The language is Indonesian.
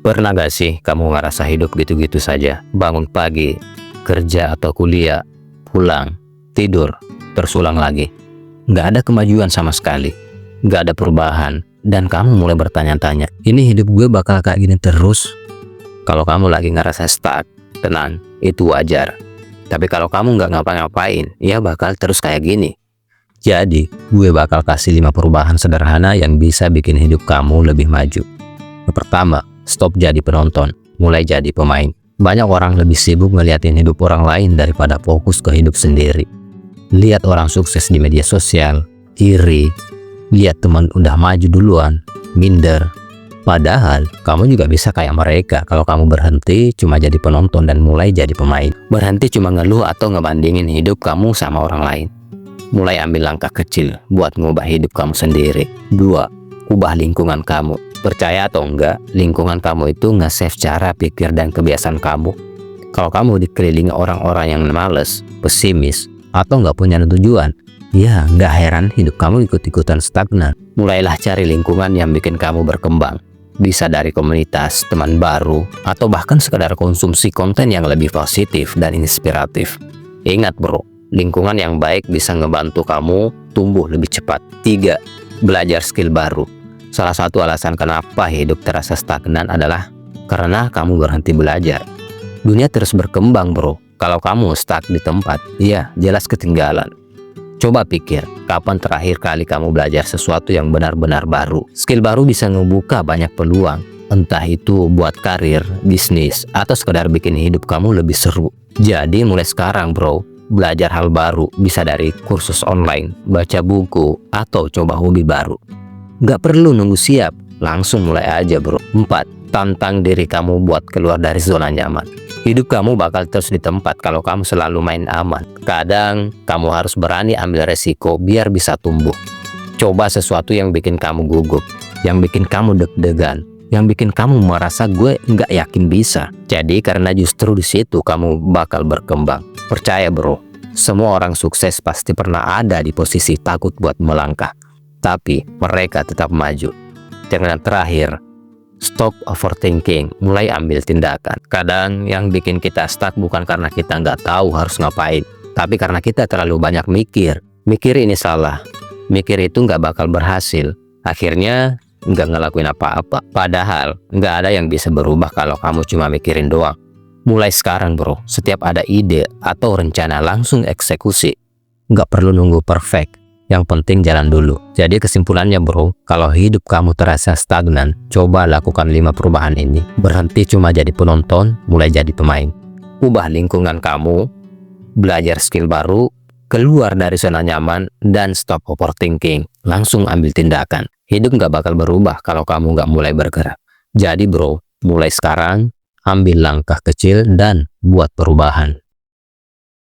Pernah gak sih kamu ngerasa hidup gitu-gitu saja? Bangun pagi, kerja atau kuliah, pulang, tidur, terus ulang lagi. Nggak ada kemajuan sama sekali. Nggak ada perubahan. Dan kamu mulai bertanya-tanya, ini hidup gue bakal kayak gini terus? Kalau kamu lagi ngerasa stuck, tenang, itu wajar. Tapi kalau kamu nggak ngapa-ngapain, ya bakal terus kayak gini. Jadi, gue bakal kasih 5 perubahan sederhana yang bisa bikin hidup kamu lebih maju. Yang pertama, stop jadi penonton, mulai jadi pemain. Banyak orang lebih sibuk ngeliatin hidup orang lain daripada fokus ke hidup sendiri. Lihat orang sukses di media sosial, iri. Lihat teman udah maju duluan, minder. Padahal, kamu juga bisa kayak mereka kalau kamu berhenti cuma jadi penonton dan mulai jadi pemain. Berhenti cuma ngeluh atau ngebandingin hidup kamu sama orang lain. Mulai ambil langkah kecil buat ngubah hidup kamu sendiri. 2. Ubah lingkungan kamu. Percaya atau enggak, lingkungan kamu itu nge-save cara pikir dan kebiasaan kamu. Kalau kamu dikelilingi orang-orang yang males, pesimis, atau nggak punya tujuan, ya nggak heran hidup kamu ikut-ikutan stagnan. Mulailah cari lingkungan yang bikin kamu berkembang. Bisa dari komunitas, teman baru, atau bahkan sekedar konsumsi konten yang lebih positif dan inspiratif. Ingat bro, lingkungan yang baik bisa ngebantu kamu tumbuh lebih cepat. 3. Belajar skill baru. Salah satu alasan kenapa hidup terasa stagnan adalah karena kamu berhenti belajar. Dunia terus berkembang bro. Kalau kamu stuck di tempat, ya jelas ketinggalan. Coba pikir, kapan terakhir kali kamu belajar sesuatu yang benar-benar baru? Skill baru bisa ngebuka banyak peluang. Entah itu buat karir, bisnis, atau sekedar bikin hidup kamu lebih seru. Jadi mulai sekarang bro, belajar hal baru bisa dari kursus online, baca buku, atau coba hobi baru. Gak perlu nunggu siap, langsung mulai aja bro. 4. Tantang diri kamu buat keluar dari zona nyaman. Hidup kamu bakal terus di tempat kalau kamu selalu main aman. Kadang, kamu harus berani ambil resiko biar bisa tumbuh. Coba sesuatu yang bikin kamu gugup, yang bikin kamu deg-degan, yang bikin kamu merasa gue nggak yakin bisa. Jadi karena justru di situ kamu bakal berkembang. Percaya bro, semua orang sukses pasti pernah ada di posisi takut buat melangkah. Tapi mereka tetap maju. Dan yang terakhir, stop overthinking, mulai ambil tindakan. Kadang yang bikin kita stuck bukan karena kita nggak tahu harus ngapain, tapi karena kita terlalu banyak mikir. Mikir ini salah, mikir itu nggak bakal berhasil. Akhirnya nggak ngelakuin apa-apa. Padahal nggak ada yang bisa berubah kalau kamu cuma mikirin doang. Mulai sekarang bro, setiap ada ide atau rencana langsung eksekusi. Nggak perlu nunggu perfect. Yang penting jalan dulu. Jadi kesimpulannya bro, kalau hidup kamu terasa stagnan, coba lakukan 5 perubahan ini. Berhenti cuma jadi penonton, mulai jadi pemain. Ubah lingkungan kamu, belajar skill baru, keluar dari zona nyaman, dan stop overthinking. Langsung ambil tindakan. Hidup nggak bakal berubah kalau kamu nggak mulai bergerak. Jadi bro, mulai sekarang, ambil langkah kecil dan buat perubahan.